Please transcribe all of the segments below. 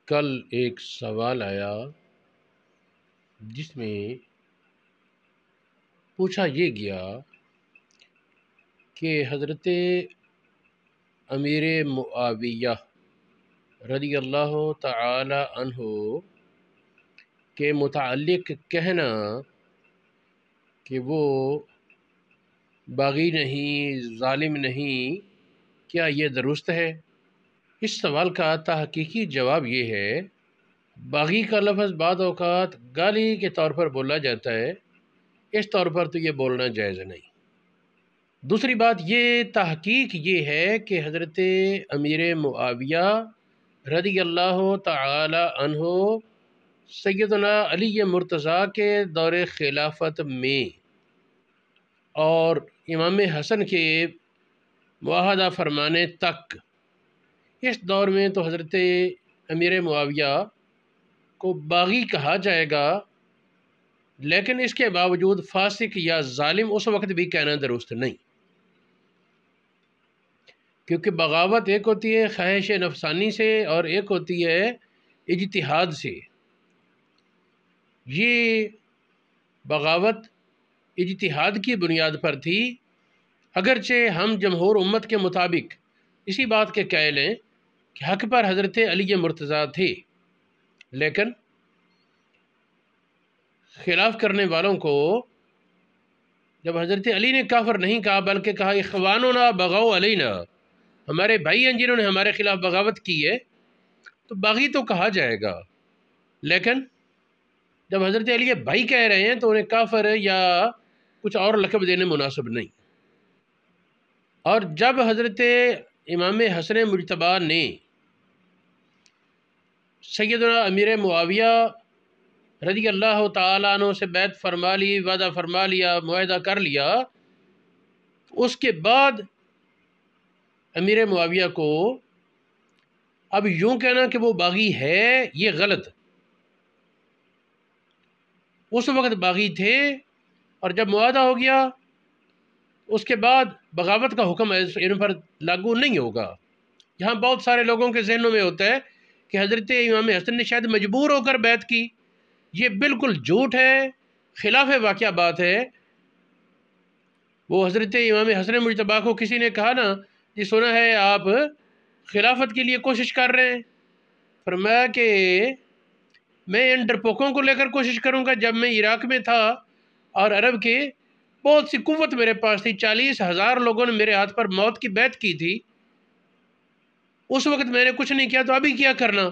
کل ایک سوال آیا جس میں پوچھا یہ گیا کہ حضرت امیر معاویہ رضی اللہ تعالی عنہ کے متعلق کہنا کہ وہ باغی نہیں، ظالم نہیں، کیا یہ درست ہے؟ اس سوال کا تحقیقی جواب یہ ہے، باغی کا لفظ بعض اوقات گالی کے طور پر بولا جاتا ہے، اس طور پر تو یہ بولنا جائز نہیں۔ دوسری بات یہ تحقیق یہ ہے کہ حضرت امیر معاویہ رضی اللہ تعالی عنہ سیدنا علی مرتضیٰ کے دور خلافت میں اور امام حسن کے معاہدہ فرمانے تک، اس دور میں تو حضرت امیر معاویہ کو باغی کہا جائے گا، لیکن اس کے باوجود فاسق یا ظالم اس وقت بھی کہنا درست نہیں، کیونکہ بغاوت ایک ہوتی ہے خواہش نفسانی سے اور ایک ہوتی ہے اجتہاد سے۔ یہ بغاوت اجتہاد کی بنیاد پر تھی، اگرچہ ہم جمہور امت کے مطابق اسی بات کے قائل ہیں کہ حق پر حضرت علی مرتضیٰ تھے، لیکن خلاف کرنے والوں کو جب حضرت علی نے کافر نہیں کہا بلکہ کہا اخواننا بغوا علینا، ہمارے بھائی ہیں جنہوں نے ہمارے خلاف بغاوت کی ہے، تو باغی تو کہا جائے گا، لیکن جب حضرت علی بھائی کہہ رہے ہیں تو انہیں کافر یا کچھ اور لقب دینے مناسب نہیں۔ اور جب حضرت امام حسن مجتبیٰ نے سیدنا امیر معاویہ رضی اللہ تعالیٰ عنہ سے بیعت فرما لی، وعدہ فرما لیا، معاہدہ کر لیا، اس کے بعد امیر معاویہ کو اب یوں کہنا کہ وہ باغی ہے، یہ غلط۔ اس وقت باغی تھے، اور جب معاہدہ ہو گیا اس کے بعد بغاوت کا حکم ان پر لاگو نہیں ہوگا۔ یہاں بہت سارے لوگوں کے ذہنوں میں ہوتا ہے کہ حضرت امام حسن نے شاید مجبور ہو کر بیعت کی، یہ بالکل جھوٹ ہے، خلاف واقعہ بات ہے۔ وہ حضرت امام حسن مجتبیٰ کو کسی نے کہا نا، یہ سنا ہے آپ خلافت کے لیے کوشش کر رہے ہیں، فرمایا کہ میں ان ڈرپوکوں کو لے کر کوشش کروں گا؟ جب میں عراق میں تھا اور عرب کے بہت سی قوت میرے پاس تھی، 40,000 لوگوں نے میرے ہاتھ پر موت کی بیعت کی تھی، اس وقت میں نے کچھ نہیں کیا، تو ابھی کیا کرنا؟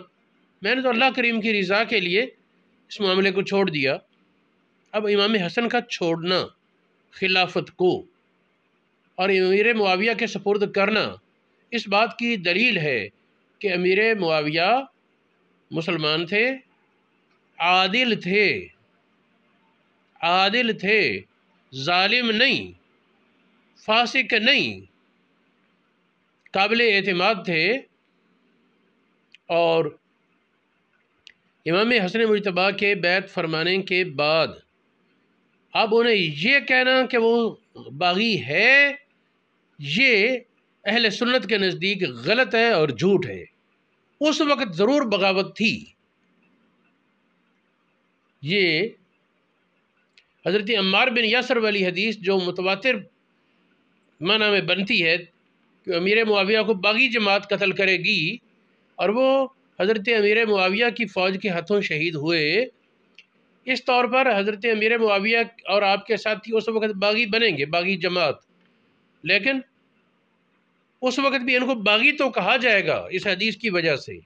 میں نے تو اللہ کریم کی رضا کے لیے اس معاملے کو چھوڑ دیا۔ اب امام حسن کا چھوڑنا خلافت کو اور امیر معاویہ کے سپرد کرنا اس بات کی دلیل ہے کہ امیر معاویہ مسلمان تھے، عادل تھے، عادل تھے، ظالم نہیں، فاسق نہیں، قابل اعتماد تھے۔ اور امام حسن مجتبیٰ کے بیعت فرمانے کے بعد اب انہیں یہ کہنا کہ وہ باغی ہے، یہ اہل سنت کے نزدیک غلط ہے اور جھوٹ ہے۔ اس وقت ضرور بغاوت تھی۔ یہ حضرت عمار بن یاسر والی حدیث جو متواتر معنی میں بنتی ہے کہ امیر معاویہ کو باغی جماعت قتل کرے گی، اور وہ حضرت امیر معاویہ کی فوج کے ہاتھوں شہید ہوئے، اس طور پر حضرت امیر معاویہ اور آپ کے ساتھی اس وقت باغی بنیں گے، باغی جماعت، لیکن اس وقت بھی ان کو باغی تو کہا جائے گا اس حدیث کی وجہ سے،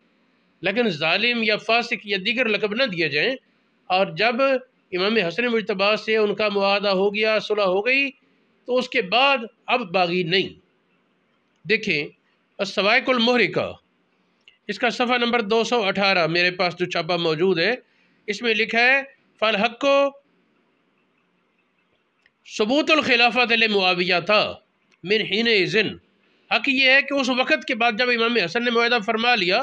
لیکن ظالم یا فاسق یا دیگر لقب نہ دیے جائیں۔ اور جب امام حسن مجتبیٰ سے ان کا معاہدہ ہو گیا، صلح ہو گئی، تو اس کے بعد اب باغی نہیں۔ دیکھیں الصواعق المحرقہ، اس کا صفحہ نمبر 218 میرے پاس جو چھاپا موجود ہے، اس میں لکھا ہے فالحق کو ثبوت الخلافت لمعاویہ تھا من حین اذن، حق یہ ہے کہ اس وقت کے بعد جب امام حسن نے معاہدہ فرما لیا،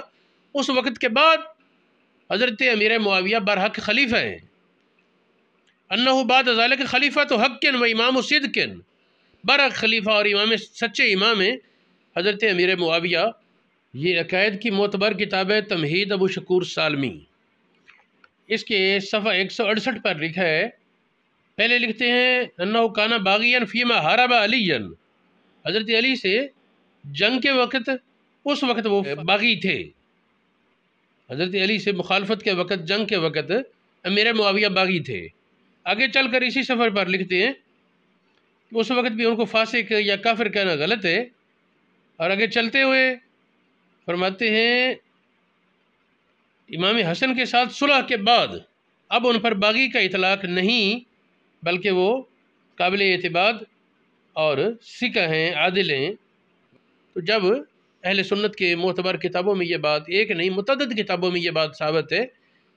اس وقت کے بعد حضرت امیر معاویہ برحق خلیفہ ہیں، انہ بعد ذالک خلیفہ تو حق و امام صدق، برحق خلیفہ اور امام سچے امام ہیں حضرت امیر معاویہ، یہ عقائد کی معتبر کتاب ہے تمہید ابو شکور سالمی، اس کے صفحہ 168 پر لکھا ہے، پہلے لکھتے ہیں انہو کانا باغیاً فیما حارب علیاً، حضرت علی سے جنگ کے وقت اس وقت وہ باغی تھے، حضرت علی سے مخالفت کے وقت، جنگ کے وقت امیر معاویہ باغی تھے۔ آگے چل کر اسی سفر پر لکھتے ہیں کہ اس وقت بھی ان کو فاسق یا کافر کہنا غلط ہے، اور آگے چلتے ہوئے فرماتے ہیں امام حسن کے ساتھ صلح کے بعد اب ان پر باغی کا اطلاق نہیں، بلکہ وہ قابل اعتماد اور ثقہ ہیں، عادل ہیں۔ تو جب اہل سنت کے معتبر کتابوں میں یہ بات، ایک نہیں متعدد کتابوں میں یہ بات ثابت ہے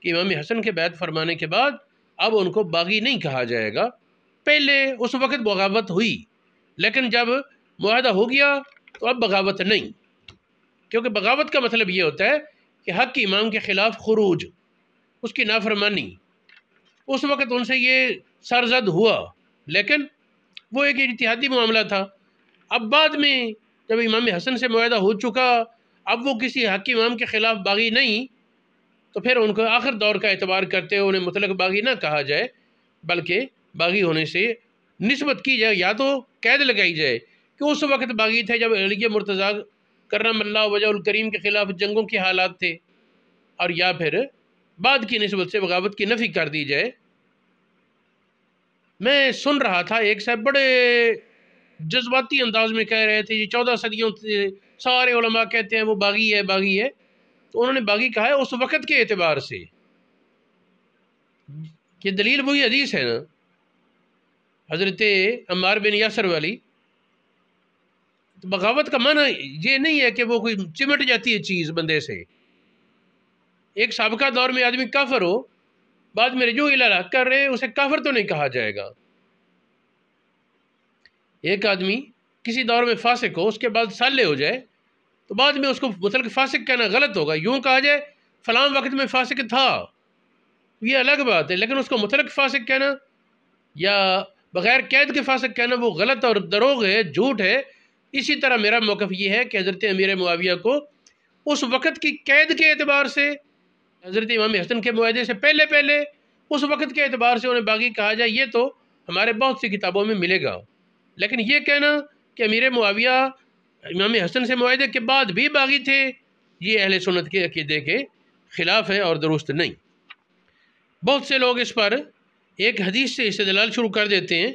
کہ امام حسن کے بیعت فرمانے کے بعد اب ان کو باغی نہیں کہا جائے گا، پہلے اس وقت بغاوت ہوئی لیکن جب معاہدہ ہو گیا تو اب بغاوت نہیں، کیونکہ بغاوت کا مطلب یہ ہوتا ہے کہ حق کی امام کے خلاف خروج، اس کی نافرمانی۔ اس وقت ان سے یہ سرزد ہوا لیکن وہ ایک اجتہادی معاملہ تھا۔ اب بعد میں جب امام حسن سے معاہدہ ہو چکا، اب وہ کسی حق کی امام کے خلاف باغی نہیں، تو پھر ان کو آخر دور کا اعتبار کرتے ہوئے انہیں مطلق باغی نہ کہا جائے، بلکہ باغی ہونے سے نسبت کی جائے، یا تو قید لگائی جائے کہ اس وقت باغی تھے جب علی مرتضیٰ کرم اللہ وجہ الکریم کے خلاف جنگوں کے حالات تھے، اور یا پھر بعد کی نسبت سے بغاوت کی نفی کر دی جائے۔ میں سن رہا تھا ایک صاحب بڑے جذباتی انداز میں کہہ رہے تھے جی 14 صدیوں سے سارے علماء کہتے ہیں وہ باغی ہے باغی ہے، تو انہوں نے باغی کہا ہے اس وقت کے اعتبار سے، کہ دلیل وہی حدیث ہے نا حضرت عمار بن یاسر والی۔ تو بغاوت کا معنی یہ نہیں ہے کہ وہ کوئی چمٹ جاتی ہے چیز بندے سے۔ ایک سابقہ دور میں آدمی کافر ہو، بعد میں رجوع الی الحق کر رہے، اسے کافر تو نہیں کہا جائے گا۔ ایک آدمی کسی دور میں فاسق ہو، اس کے بعد صالح ہو جائے، تو بعد میں اس کو مطلق فاسق کہنا غلط ہوگا۔ یوں کہا جائے فلاں وقت میں فاسق تھا، یہ الگ بات ہے، لیکن اس کو مطلق فاسق کہنا یا بغیر قید کے فاسق کہنا وہ غلط اور دروغ ہے، جھوٹ ہے۔ اسی طرح میرا موقف یہ ہے کہ حضرت امیر معاویہ کو اس وقت کی قید کے اعتبار سے، حضرت امام حسن کے معاہدے سے پہلے اس وقت کے اعتبار سے انہیں باغی کہا جائے، یہ تو ہمارے بہت سی کتابوں میں ملے گا، لیکن یہ کہنا کہ امیر معاویہ امام حسن سے معاہدے کے بعد بھی باغی تھے، یہ اہل سنت کے عقیدے کے خلاف ہے اور درست نہیں۔ بہت سے لوگ اس پر ایک حدیث سے استدلال شروع کر دیتے ہیں،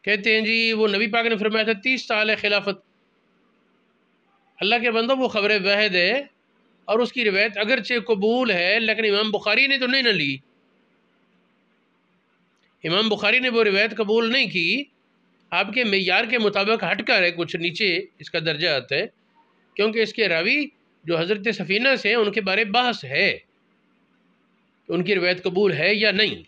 کہتے ہیں جی وہ نبی پاک نے فرمایا تھا 30 سال ہے خلافت۔ اللہ کے بندو وہ خبر واحد ہے اور اس کی روایت اگرچہ قبول ہے، لیکن امام بخاری نے تو نہیں نہ لی، امام بخاری نے وہ روایت قبول نہیں کی، آپ کے معیار کے مطابق ہٹ کر ہے، کچھ نیچے اس کا درجہ آتا ہے، کیونکہ اس کے راوی جو حضرت سفینہ سے ہیں ان کے بارے بحث ہے کہ ان کی روایت قبول ہے یا نہیں۔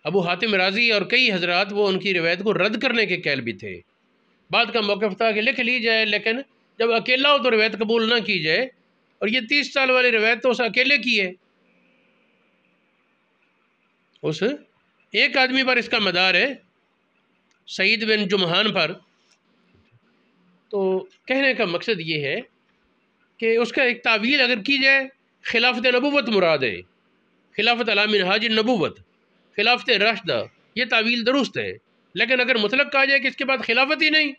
ابو حاتم رازی اور کئی حضرات وہ ان کی روایت کو رد کرنے کے قائل بھی تھے۔ بعد کا موقف تھا کہ لکھ لی جائے، لیکن جب اکیلا ہو تو روایت قبول نہ کی جائے، اور یہ 30 سال والی روایت تو اس اکیلے کی ہے، اس ایک آدمی پر اس کا مدار ہے، سعید بن جمحان پر۔ تو کہنے کا مقصد یہ ہے کہ اس کا ایک تعویل اگر کی جائے، خلافت نبوت مراد ہے، خلافت علی منہاج النبوت، خلافت راشدہ، یہ تعویل درست ہے، لیکن اگر مطلق کہا جائے کہ اس کے بعد خلافت ہی نہیں،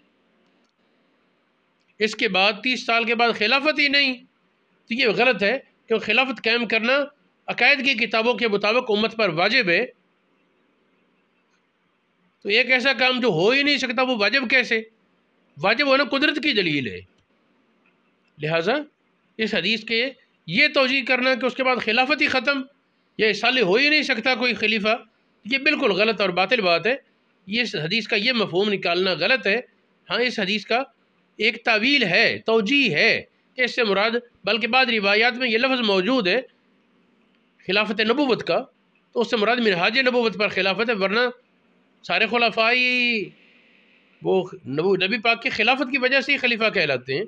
اس کے بعد 30 سال کے بعد خلافت ہی نہیں، تو یہ غلط ہے، کیونکہ خلافت قائم کرنا عقائد کی کتابوں کے مطابق امت پر واجب ہے۔ تو ایک ایسا کام جو ہو ہی نہیں سکتا وہ واجب کیسے؟ واجب ہونا قدرت کی دلیل ہے، لہٰذا اس حدیث کے یہ توجیہ کرنا کہ اس کے بعد خلافت ہی ختم، یہ صالح ہو ہی نہیں سکتا کوئی خلیفہ، یہ بالکل غلط اور باطل بات ہے۔ یہ اس حدیث کا یہ مفہوم نکالنا غلط ہے۔ ہاں اس حدیث کا ایک تعویل ہے، توجیہ ہے کہ اس سے مراد، بلکہ بعض روایات میں یہ لفظ موجود ہے خلافت نبوت کا، تو اس سے مراد منہاج نبوت پر خلافت ہے، ورنہ سارے خلفائی وہ نبی پاک کی خلافت کی وجہ سے ہی خلیفہ کہلاتے ہیں۔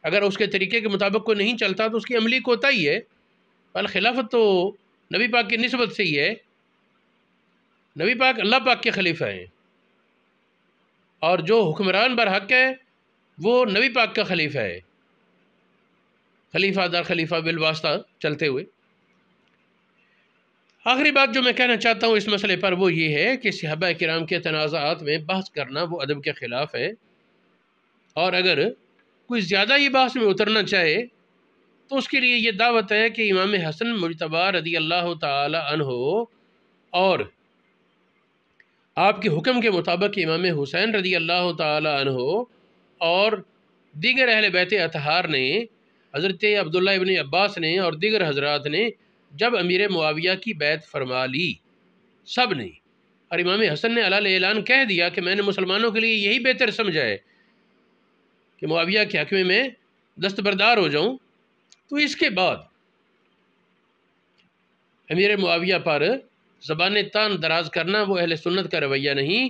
اگر اس کے طریقے کے مطابق کوئی نہیں چلتا تو اس کی عملی کوتاہی ہے، بل خلافت تو نبی پاک کی نسبت سے ہی ہے، نبی پاک اللہ پاک کے خلیفہ ہیں۔ اور جو حکمران برحق ہے وہ نبی پاک کا خلیفہ ہے، خلیفہ در خلیفہ بالواسطہ چلتے ہوئے۔ آخری بات جو میں کہنا چاہتا ہوں اس مسئلے پر وہ یہ ہے کہ صحابہ کرام کے تنازعات میں بحث کرنا وہ ادب کے خلاف ہے، اور اگر کوئی زیادہ ہی بحث میں اترنا چاہے تو اس کے لیے یہ دعوت ہے کہ امام حسن مجتبی رضی اللہ تعالی عنہ اور آپ کے حکم کے مطابق امام حسین رضی اللہ تعالی عنہ اور دیگر اہل بیت اطہار نے، حضرت عبداللہ ابن عباس نے اور دیگر حضرات نے جب امیر معاویہ کی بیعت فرما لی سب نے، اور امام حسن نے علل اعلان کہہ دیا کہ میں نے مسلمانوں کے لیے یہی بہتر سمجھا ہے کہ معاویہ کے حق میں دستبردار ہو جاؤں، تو اس کے بعد امیر معاویہ پر زبان تان دراز کرنا وہ اہل سنت کا رویہ نہیں،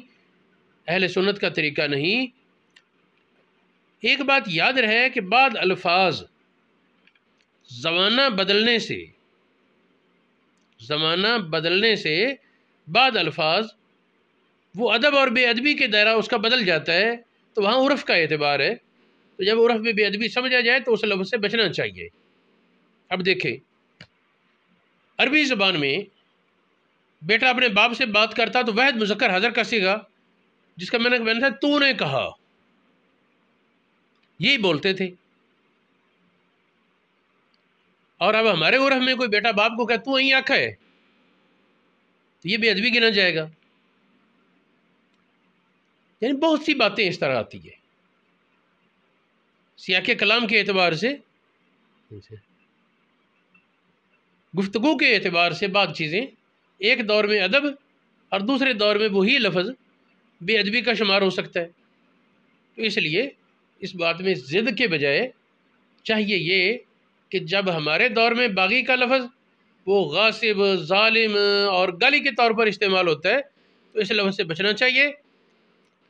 اہل سنت کا طریقہ نہیں۔ ایک بات یاد رہے کہ بعض الفاظ زمانہ بدلنے سے بعض الفاظ وہ ادب اور بے ادبی کے دائرہ اس کا بدل جاتا ہے، تو وہاں عرف کا اعتبار ہے، تو جب عرف میں بے ادبی سمجھا جائے تو اس لفظ سے بچنا چاہیے۔ اب دیکھیں عربی زبان میں بیٹا اپنے باپ سے بات کرتا تو واحد مذکر حاضر کا صیغہ جس کا میں نے بنا تھا تو نے کہا، یہی بولتے تھے، اور اب ہمارے عرف میں کوئی بیٹا باپ کو کہے تو یہیں آکھا ہے تو یہ بے ادبی گنا جائے گا۔ یعنی بہت سی باتیں اس طرح آتی ہے سیاق کلام کے اعتبار سے، گفتگو کے اعتبار سے بعض چیزیں ایک دور میں ادب اور دوسرے دور میں وہی لفظ بے ادبی کا شمار ہو سکتا ہے۔ تو اس لیے اس بات میں ضد کے بجائے چاہیے یہ کہ جب ہمارے دور میں باغی کا لفظ وہ غاصب، ظالم اور گالی کے طور پر استعمال ہوتا ہے تو اس لفظ سے بچنا چاہیے،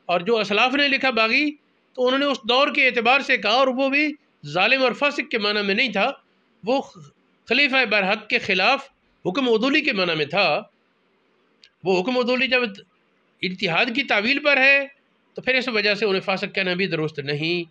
اور جو اسلاف نے لکھا باغی تو انہوں نے اس دور کے اعتبار سے کہا، اور وہ بھی ظالم اور فاسق کے معنی میں نہیں تھا، وہ خلیفہ برحق کے خلاف حکم عدولی کے معنی میں تھا۔ وہ حکم عدولی جب اجتہاد کی تعویل پر ہے تو پھر اس وجہ سے انہیں فاسق کہنا بھی درست نہیں۔